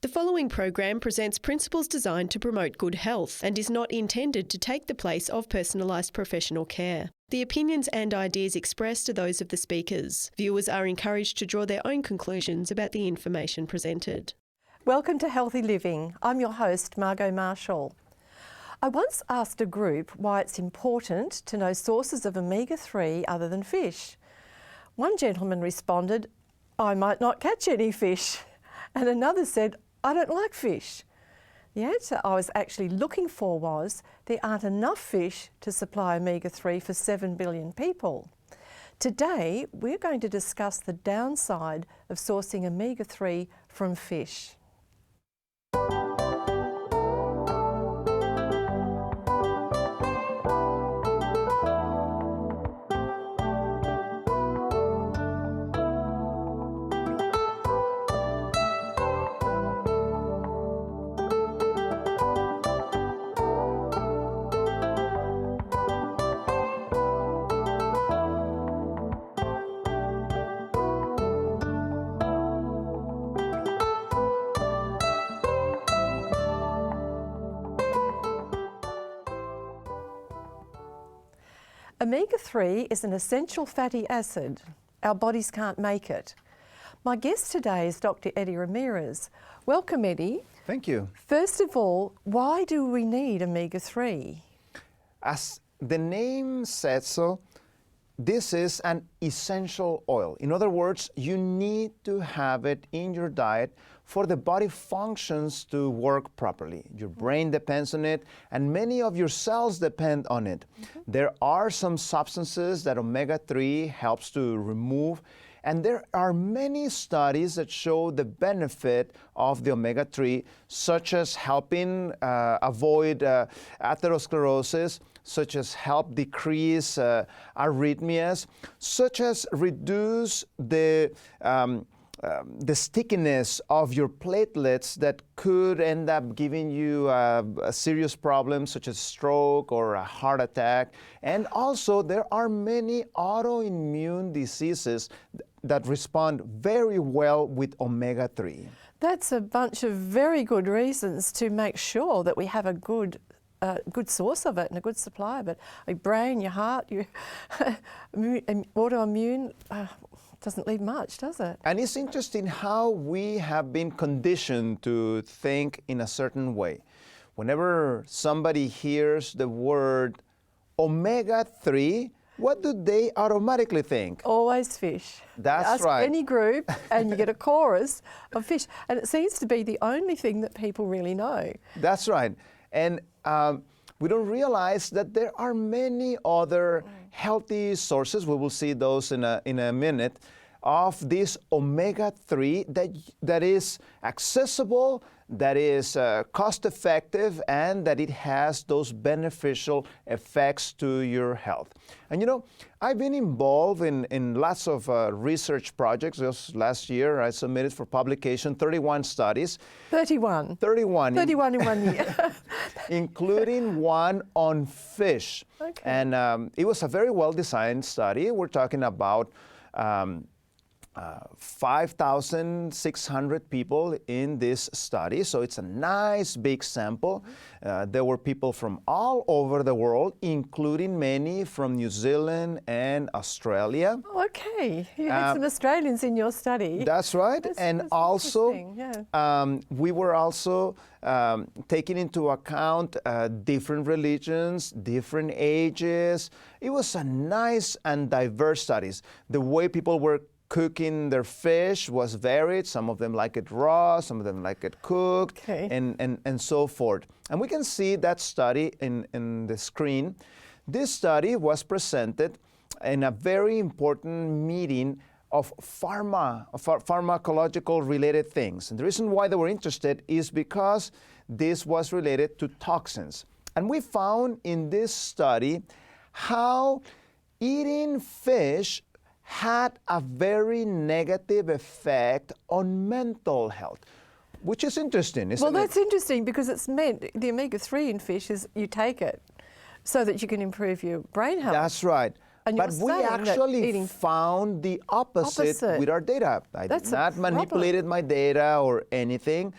The following program presents principles designed to promote good health and is not intended to take the place of personalised professional care. The opinions and ideas expressed are those of the speakers. Viewers are encouraged to draw their own conclusions about the information presented. Welcome to Healthy Living. I'm your host, Margot Marshall. I once asked a group why it's important to know sources of omega-3 other than fish. One gentleman responded, "I might not catch any fish." And another said, "I don't like fish." The answer I was actually looking for was there aren't enough fish to supply omega-3 for 7 billion people. Today, we're going to discuss the downside of sourcing omega-3 from fish. Omega-3 is an essential fatty acid. Our bodies can't make it. My guest today is Dr. Eddie Ramirez. Welcome, Eddie. Thank you. First of all, why do we need omega-3? As the name says so, this is an essential oil. In other words, you need to have it in your diet for the body functions to work properly. Your brain depends on it, and many of your cells depend on it. There are some substances that omega-3 helps to remove, and there are many studies that show the benefit of the omega-3, such as helping avoid atherosclerosis, such as help decrease arrhythmias, such as reduce the stickiness of your platelets that could end up giving you a serious problem such as stroke or a heart attack. And also there are many autoimmune diseases that respond very well with omega-3. That's a bunch of very good reasons to make sure that we have a good source of it and a good supply of it. Your brain, your heart, your autoimmune, doesn't leave much, does it? And it's interesting how we have been conditioned to think in a certain way. Whenever somebody hears the word omega-3, what do they automatically think? Always fish. That's Ask right. any group and you get a chorus of fish. And it seems to be the only thing that people really know. That's right. And we don't realize that there are many other healthy sources, we will see those in a minute, of this omega-3 that is accessible, that is cost-effective, and that it has those beneficial effects to your health. And you know, I've been involved in lots of research projects. Just last year, I submitted for publication 31 studies. 31? 31. 31 in 1 year. Including one on fish. Okay. And it was a very well-designed study. We're talking about 5,600 people in this study, so it's a nice big sample. There were people from all over the world, including many from New Zealand and Australia. Oh, okay, you had some Australians in your study. That's right. That's also, yeah. We were also taking into account different religions, different ages. It was a nice and diverse studies. The way people were cooking their fish was varied. Some of them like it raw, some of them like it cooked, and so forth. And we can see that study in the screen. This study was presented in a very important meeting of pharmacological related things. And the reason why they were interested is because this was related to toxins. And we found in this study how eating fish had a very negative effect on mental health, which is interesting, isn't it? Well, that's interesting because it's meant, the omega-3 in fish is you take it so that you can improve your brain health. That's right. And you're but we saying that actually eating found the opposite with our data. I did not manipulated my data or anything.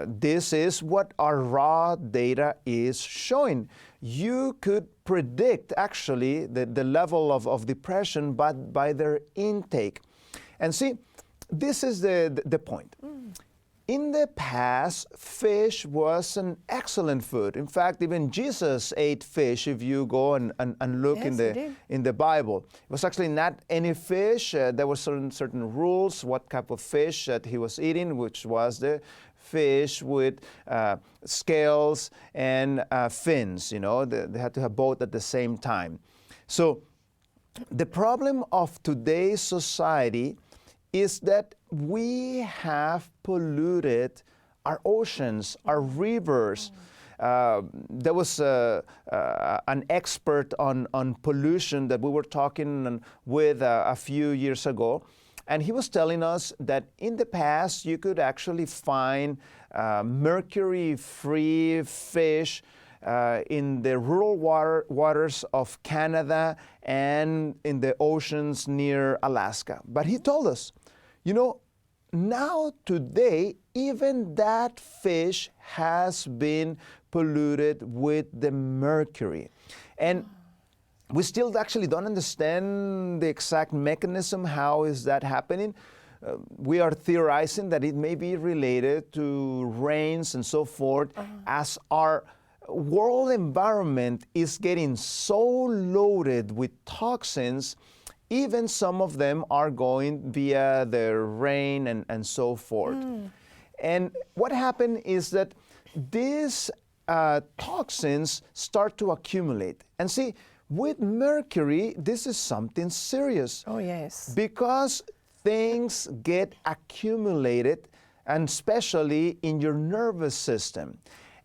This is what our raw data is showing. You could predict actually the level of depression by their intake. And see, this is the point. In the past, fish was an excellent food. In fact, even Jesus ate fish if you go and look in the Bible. It was actually not any fish. There were certain rules what type of fish that he was eating, which was the fish with scales and fins. You know, they had to have both at the same time. So the problem of today's society is that we have polluted our oceans, our rivers. There was an expert on pollution that we were talking with a few years ago, and he was telling us that in the past you could actually find mercury-free fish in the rural waters of Canada and in the oceans near Alaska. But he told us, you know, now today, even that fish has been polluted with the mercury. And we still actually don't understand the exact mechanism. How is that happening? We are theorizing that it may be related to rains and so forth, as our world environment is getting so loaded with toxins. Even some of them are going via the rain and so forth. And what happened is that these toxins start to accumulate. And see, with mercury, this is something serious. Oh, yes. Because things get accumulated, and especially in your nervous system.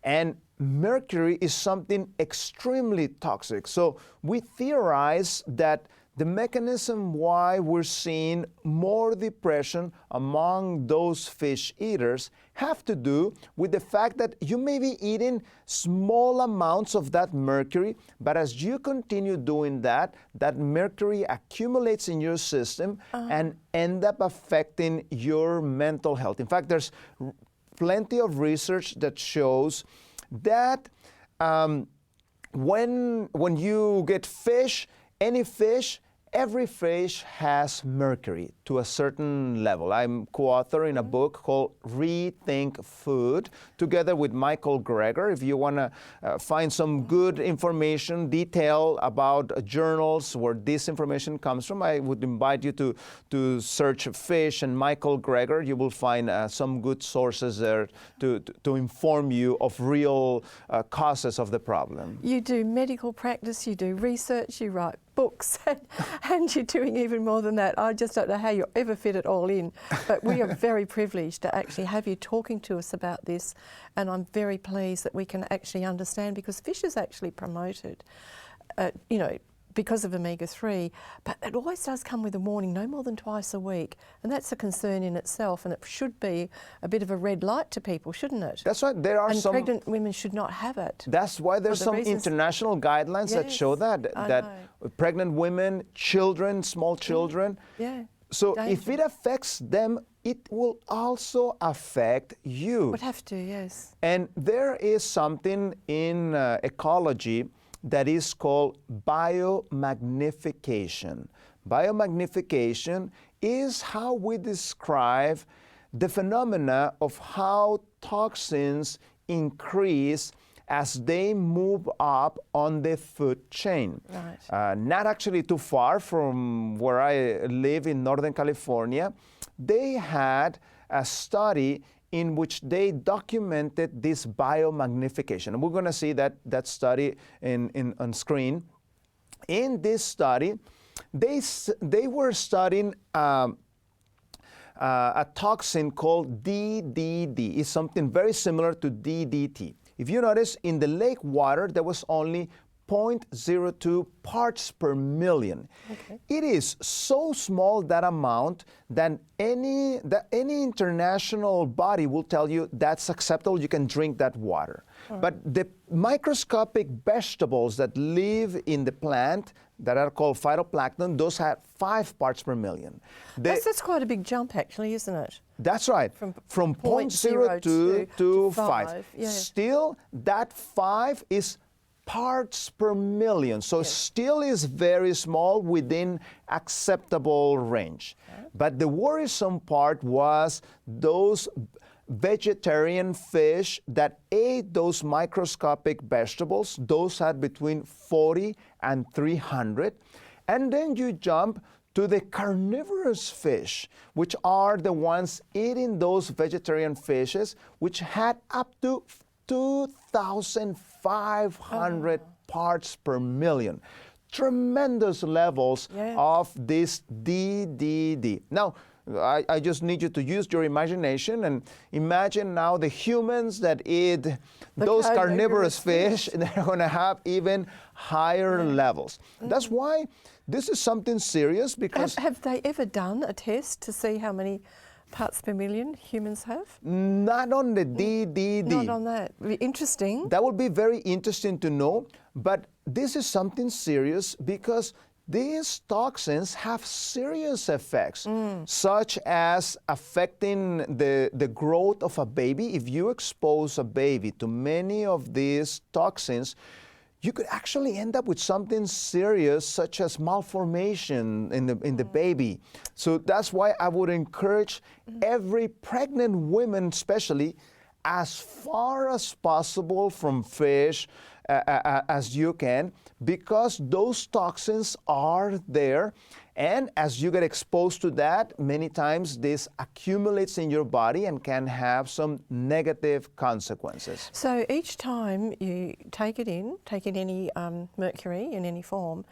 And mercury is something extremely toxic. So we theorize that the mechanism why we're seeing more depression among those fish eaters have to do with the fact that you may be eating small amounts of that mercury, but as you continue doing that, that mercury accumulates in your system and end up affecting your mental health. In fact, there's plenty of research that shows that when you get fish, any fish, every fish has mercury to a certain level. I'm co-authoring a book called Rethink Food together with Michael Greger. If you want to find some good information, detail about journals where this information comes from, I would invite you to search fish and Michael Greger. You will find some good sources there to inform you of real causes of the problem. You do medical practice, you do research, you write books, and you're doing even more than that. I just don't know how you ever fit it all in, but we are very privileged to actually have you talking to us about this, and I'm very pleased that we can actually understand, because fish is actually promoted, you know, because of omega-3, but it always does come with a warning, no more than twice a week, and that's a concern in itself, and it should be a bit of a red light to people, shouldn't it? That's right. There are some pregnant women should not have it. That's why there's some international guidelines that show that pregnant women, children, small children. So if it affects them, it will also affect you. Would have to, yes. And there is something in ecology that is called biomagnification. Biomagnification is how we describe the phenomena of how toxins increase as they move up on the food chain. Right. Not actually too far from where I live in Northern California, they had a study in which they documented this biomagnification. And we're going to see that study on screen. In this study, they were studying a toxin called DDT. It's something very similar to DDT. If you notice, in the lake water, there was only 0.02 parts per million. Okay. It is so small, that amount, that any international body will tell you that's acceptable, you can drink that water. But the microscopic vegetables that live in the plant that are called phytoplankton, those have 5 parts per million. That's quite a big jump, actually, isn't it? That's right. From 0.02 to 5. Yeah. Still, that 5 is parts per million. So still is very small within acceptable range. But the worrisome part was those vegetarian fish that ate those microscopic vegetables. Those had between 40 and 300. And then you jump to the carnivorous fish, which are the ones eating those vegetarian fishes, which had up to 2,500 parts per million. Tremendous levels of this DDD. Now, I just need you to use your imagination and imagine now the humans that eat those carnivorous fish, they're going to have even higher levels. That's why this is something serious, because... Have they ever done a test to see how many parts per million humans have? Not on the DDD. Not on that. Interesting. That would be very interesting to know, but this is something serious because these toxins have serious effects, such as affecting the growth of a baby. If you expose a baby to many of these toxins, you could actually end up with something serious, such as malformation in the baby. So that's why I would encourage every pregnant woman, especially, as far as possible from fish as you can, because those toxins are there. And as you get exposed to that, many times this accumulates in your body and can have some negative consequences. So each time you take in any mercury in any form,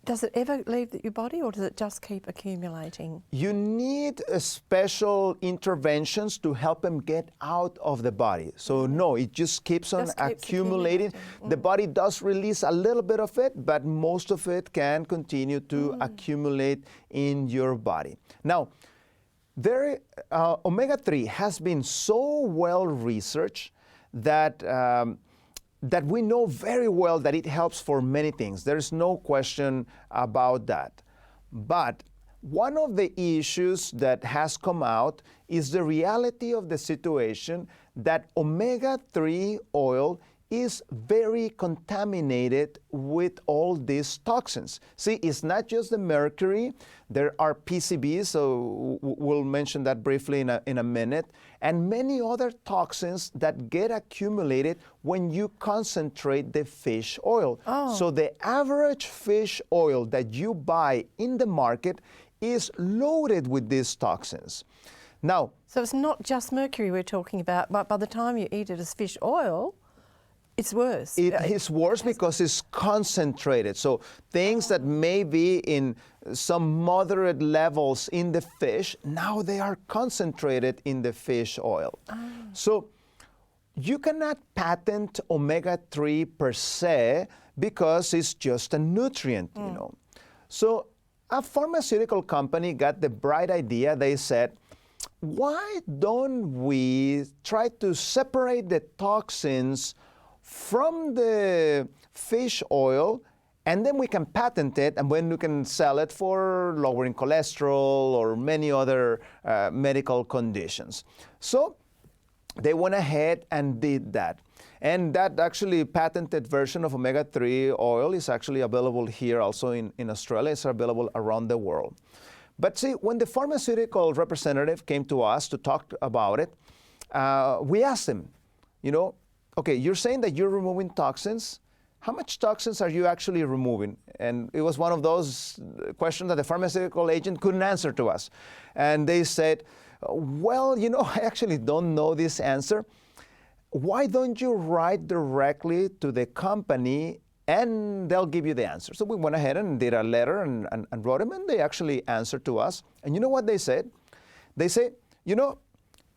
does it ever leave your body, or does it just keep accumulating? You need special interventions to help them get out of the body. So no, it just keeps on accumulating. The body does release a little bit of it, but most of it can continue to accumulate in your body. Now, omega-3 has been so well researched that that we know very well that it helps for many things. There's no question about that. But one of the issues that has come out is the reality of the situation that omega-3 oil is very contaminated with all these toxins. See, it's not just the mercury. There are PCBs, so we'll mention that briefly in a minute, and many other toxins that get accumulated when you concentrate the fish oil. So the average fish oil that you buy in the market is loaded with these toxins. Now, so it's not just mercury we're talking about, but by the time you eat it as fish oil, it's worse. It is worse because it's concentrated. So things that may be in some moderate levels in the fish, now they are concentrated in the fish oil. So you cannot patent omega-3 per se because it's just a nutrient, you know. So a pharmaceutical company got the bright idea. They said, why don't we try to separate the toxins from the fish oil, and then we can patent it, and then we can sell it for lowering cholesterol or many other medical conditions. So they went ahead and did that. And that actually patented version of omega-3 oil is actually available here also in Australia. It's available around the world. But see, when the pharmaceutical representative came to us to talk about it, we asked him, you know, okay, you're saying that you're removing toxins. How much toxins are you actually removing? And it was one of those questions that the pharmaceutical agent couldn't answer to us. And they said, well, you know, I actually don't know this answer. Why don't you write directly to the company and they'll give you the answer? So we went ahead and did a letter and wrote them, and they actually answered to us. And you know what they said? They said, you know,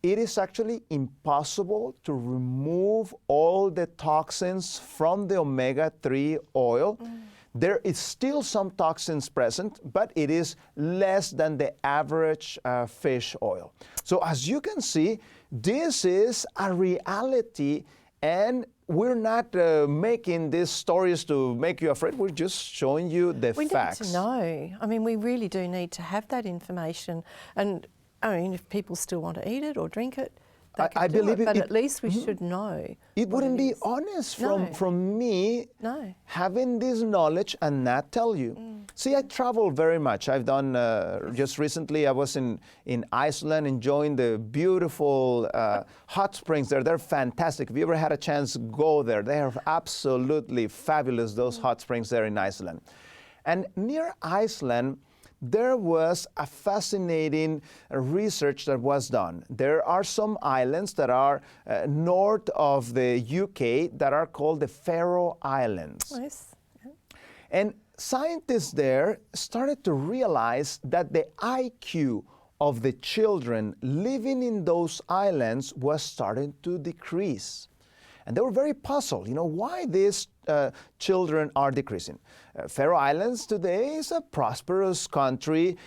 it is actually impossible to remove all the toxins from the omega-3 oil. There is still some toxins present, but it is less than the average fish oil. So as you can see, this is a reality, and we're not making these stories to make you afraid. We're just showing you the facts. We need to know. I mean, we really do need to have that information. And I mean, if people still want to eat it or drink it, they can do it, but at least we should know. It wouldn't be honest from me having this knowledge and not tell you. See, I travel very much. I've done, just recently I was in Iceland enjoying the beautiful hot springs there. They're fantastic. If you ever had a chance, go there. They are absolutely fabulous, those hot springs there in Iceland. And near Iceland, there was a fascinating research that was done. There are some islands that are north of the UK that are called the Faroe Islands. Nice. Yeah. And scientists there started to realize that the IQ of the children living in those islands was starting to decrease. And they were very puzzled, why these children are decreasing. Faroe Islands today is a prosperous country,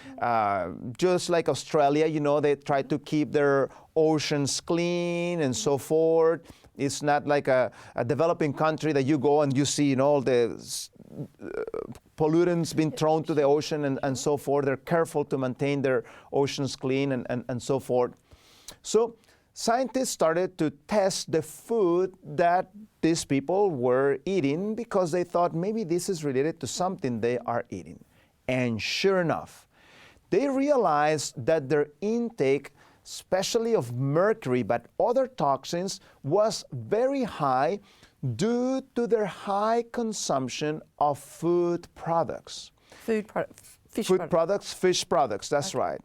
just like Australia, they try to keep their oceans clean and so forth. It's not like a developing country that you go and you see, all the pollutants being thrown to the ocean and so forth. They're careful to maintain their oceans clean and so forth. So scientists started to test the food that these people were eating because they thought maybe this is related to something they are eating. And sure enough, they realized that their intake, especially of mercury, but other toxins, was very high due to their high consumption of food products. Fish products, that's right.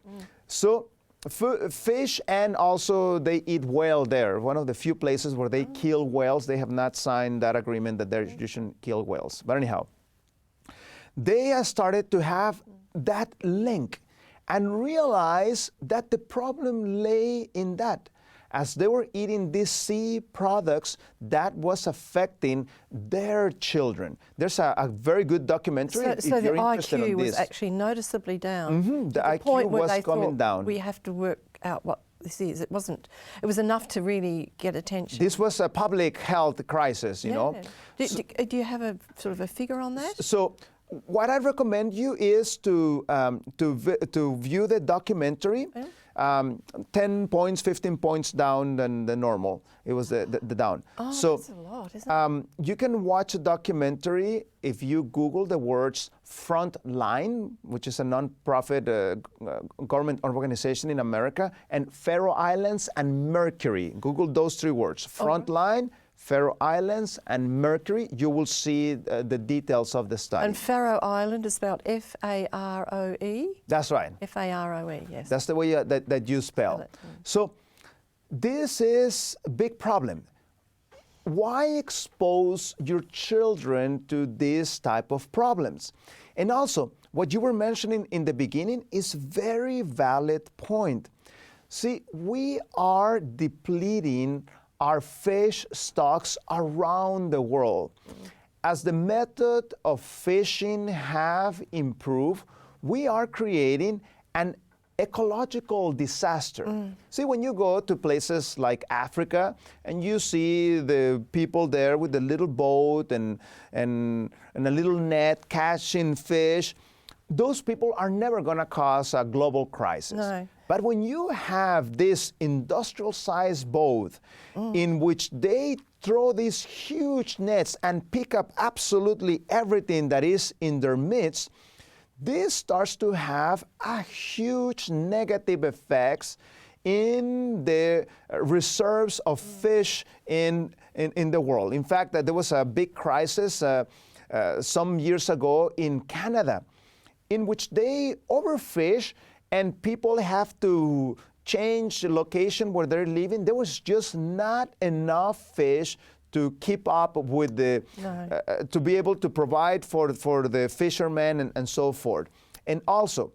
So fish, and also they eat whale there. One of the few places where they kill whales. They have not signed that agreement that you shouldn't kill whales. But anyhow, they started to have that link and realize that the problem lay in that. As they were eating these sea products, that was affecting their children. There's a very good documentary. So the IQ was actually noticeably down. The IQ was coming down. We have to work out what this is. It was enough to really get attention. This was a public health crisis, you know. Do you have a sort of a figure on that? So what I recommend you is to view the documentary. 10 points, 15 points down than the normal. It was the down. Oh, so that's a lot, isn't it? you can watch a documentary if you Google the words Frontline, which is a non-profit government organization in America, and Faroe Islands and Mercury. Google those three words, Frontline, Faroe Islands, and Mercury. You will see the details of the study. And Faroe Island is spelled F-A-R-O-E? That's right. F-A-R-O-E, yes. That's the way that you spell. So this is a big problem. Why expose your children to this type of problems? And also, what you were mentioning in the beginning is a very valid point. See, we are depleting our fish stocks around the world. As the method of fishing have improved, we are creating an ecological disaster. See, when you go to places like Africa and you see the people there with the little boat and a little net catching fish, those people are never going to cause a global crisis. No. But when you have this industrial-sized boat in which they throw these huge nets and pick up absolutely everything that is in their midst, this starts to have a huge negative effects in the reserves of fish in the world. In fact, there was a big crisis some years ago in Canada, in which they overfish and people have to change the location where they're living. There was just not enough fish to keep up with the, to be able to provide for the fishermen and so forth. And also,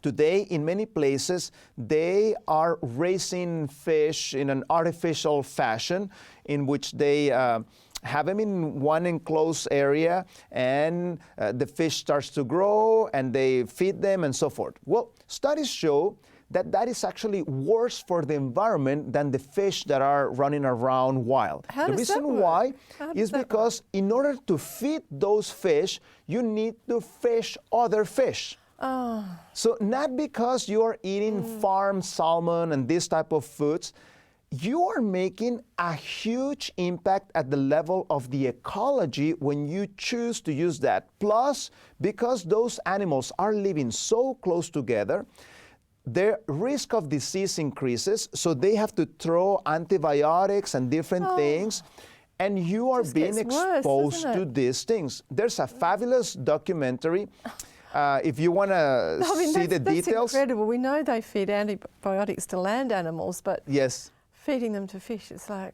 today, in many places, they are raising fish in an artificial fashion in which they have them in one enclosed area, and the fish starts to grow, and they feed them, and so forth. Well, studies show that that is actually worse for the environment than the fish that are running around wild. How the does that reason work? why How does is that because in order to feed those fish, you need to fish other fish. Oh. So not because you are eating farm salmon and this type of foods, you are making a huge impact at the level of the ecology when you choose to use that. Plus, because those animals are living so close together, their risk of disease increases, so they have to throw antibiotics and different things, and you are being exposed to these things. There's a fabulous documentary. If you want to see the details. That's incredible. We know they feed antibiotics to land animals, but yes, feeding them to fish, it's like,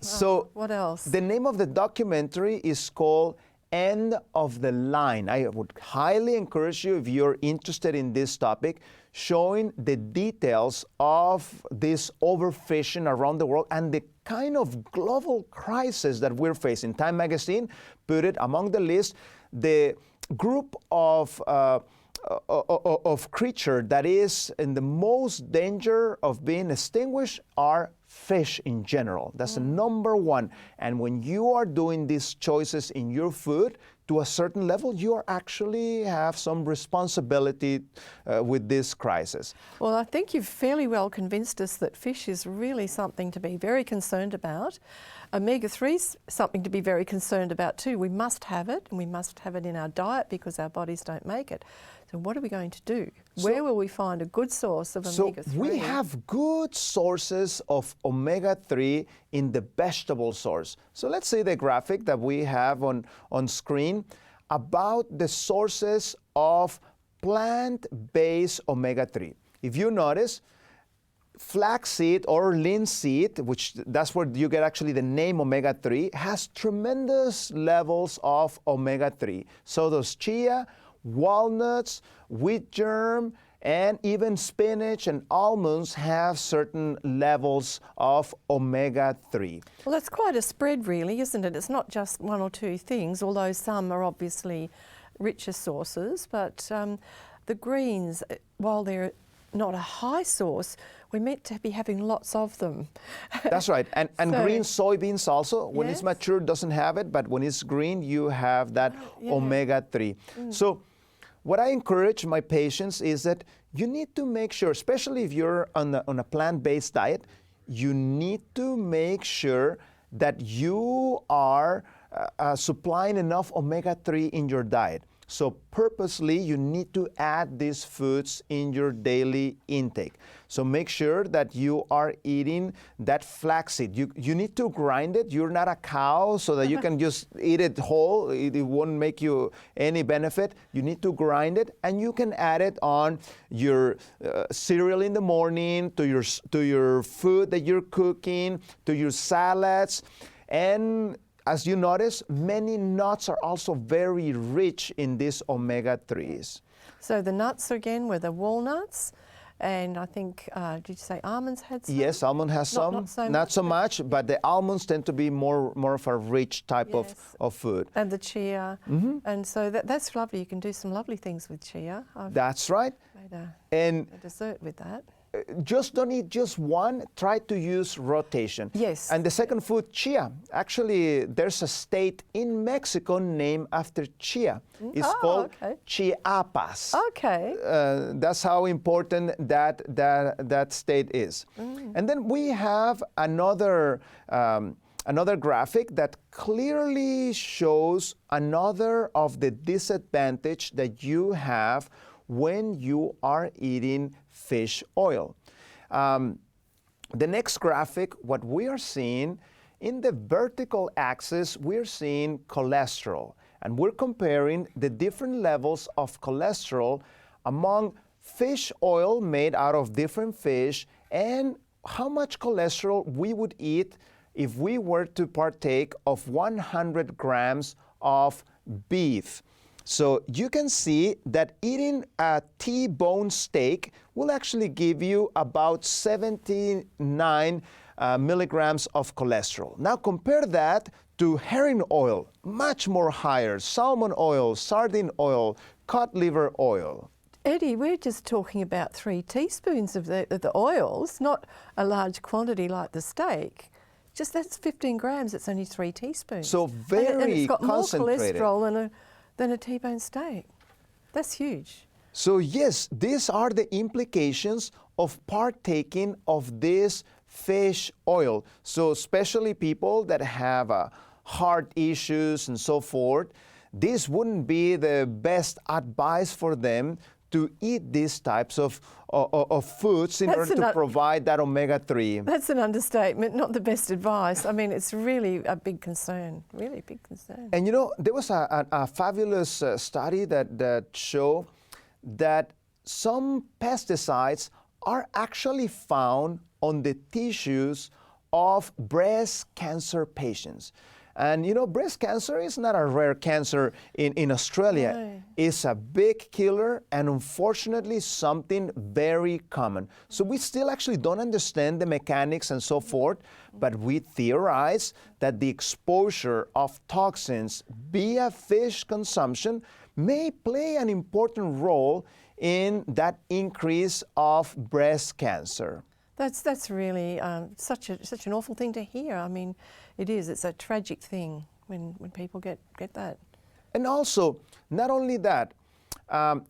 so what else? The name of the documentary is called End of the Line. I would highly encourage you, if you're interested in this topic, showing the details of this overfishing around the world and the kind of global crisis that we're facing. Time magazine put it among the list, the group of creature that is in the most danger of being extinguished are fish in general. That's the number one. And when you are doing these choices in your food, to a certain level, you are actually have some responsibility with this crisis. Well, I think you've fairly well convinced us that fish is really something to be very concerned about. Omega-3 is something to be very concerned about too. We must have it, and we must have it in our diet because our bodies don't make it. So what are we going to do? Where will we find a good source of omega-3? So we have good sources of omega-3 in the vegetable source. So let's see the graphic that we have on screen about the sources of plant-based omega-3. If you notice, flaxseed or linseed, which that's where you get actually the name omega-3, has tremendous levels of omega-3. So does chia, walnuts, wheat germ, and even spinach and almonds have certain levels of omega-3. Well, that's quite a spread really, isn't it? It's not just one or two things, although some are obviously richer sources, but the greens, while they're not a high source, we're meant to be having lots of them. That's right. And So, green soybeans also, when it's yes. mature, doesn't have it, but when it's green, you have that omega-3. So what I encourage my patients is that you need to make sure, especially if you're on a plant-based diet, you need to make sure that you are supplying enough omega-3 in your diet. So purposely, you need to add these foods in your daily intake. So make sure that you are eating that flaxseed. You need to grind it. You're not a cow so that you can just eat it whole. It won't make you any benefit. You need to grind it, and you can add it on your cereal in the morning, to your food that you're cooking, to your salads. And as you notice, many nuts are also very rich in these omega-3s. So the nuts again were the walnuts, and I think, did you say almonds had some? Yes, almond has some, not so much, but the almonds tend to be more of a rich type of food. And the chia, and so that's lovely. You can do some lovely things with chia. I've That's right. made And a dessert with that. just don't eat just one, try to use rotation. Yes. And the second food, chia. Actually, there's a state in Mexico named after chia. It's called Chiapas. Okay. That's how important that state is. And then we have another graphic that clearly shows another of the disadvantage that you have when you are eating fish oil. The next graphic, what we are seeing, in the vertical axis, we're seeing cholesterol. And we're comparing the different levels of cholesterol among fish oil made out of different fish and how much cholesterol we would eat if we were to partake of 100 grams of beef. So you can see that eating a T-bone steak will actually give you about 79 milligrams of cholesterol. Now compare that to herring oil, much more higher, salmon oil, sardine oil, cod liver oil. Eddie, we're just talking about 3 teaspoons of the oils, not a large quantity like the steak. Just that's 15 grams, it's only 3 teaspoons. So very and it's got concentrated. more cholesterol than a T-bone steak. That's huge. So yes, these are the implications of partaking of this fish oil. So especially people that have heart issues and so forth, this wouldn't be the best advice for them to eat these types of foods in order to provide that omega-3. That's an understatement, not the best advice. I mean, it's really a big concern, really big concern. And you know, there was a fabulous study that showed that some pesticides are actually found on the tissues of breast cancer patients. And you know, breast cancer is not a rare cancer in Australia. No. It's a big killer and unfortunately something very common. So we still actually don't understand the mechanics and so forth, but we theorize that the exposure of toxins via fish consumption may play an important role in that increase of breast cancer. That's really such an awful thing to hear. I mean, it is. It's a tragic thing when people get that. And also, not only that,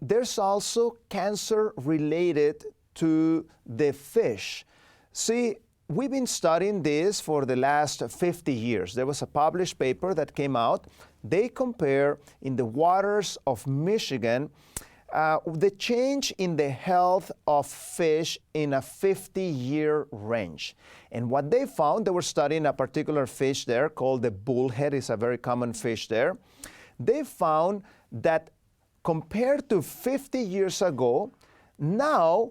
there's also cancer related to the fish. See, we've been studying this for the last 50 years. There was a published paper that came out. They compare in the waters of Michigan the change in the health of fish in a 50-year range. And what they found, they were studying a particular fish there called the bullhead. It's a very common fish there. They found that compared to 50 years ago, now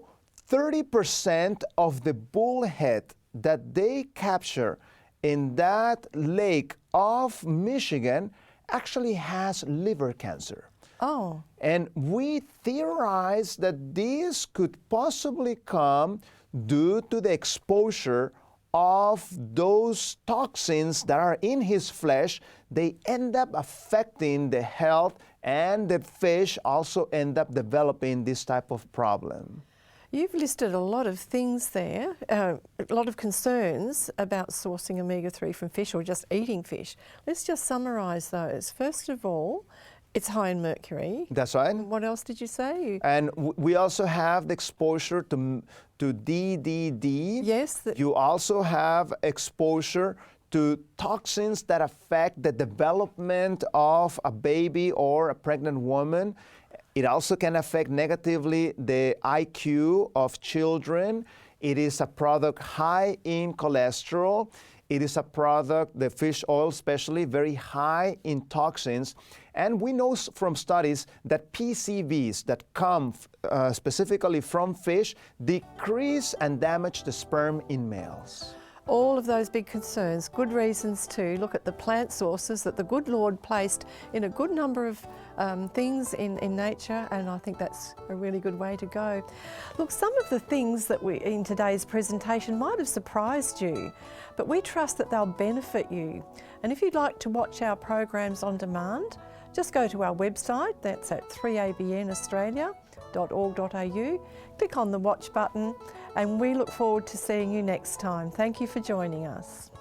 30% of the bullhead that they capture in that lake of Michigan actually has liver cancer. Oh. And we theorize that this could possibly come due to the exposure of those toxins that are in his flesh. They end up affecting the health, and the fish also end up developing this type of problem. You've listed a lot of things there, a lot of concerns about sourcing omega-3 from fish or just eating fish. Let's just summarise those. First of all, it's high in mercury. That's right. What else did you say? And we also have the exposure to DDD. Yes. You also have exposure to toxins that affect the development of a baby or a pregnant woman. It also can affect negatively the IQ of children. It is a product high in cholesterol. It is a product, the fish oil especially, very high in toxins. And we know from studies that PCBs that come specifically from fish decrease and damage the sperm in males. All of those big concerns, good reasons to look at the plant sources that the good Lord placed in a good number of things in nature, and I think that's a really good way to go. Look, some of the things that we in today's presentation might have surprised you, but we trust that they'll benefit you. And if you'd like to watch our programs on demand, just go to our website, that's at 3abnaustralia.org.au, click on the watch button, and we look forward to seeing you next time. Thank you for joining us.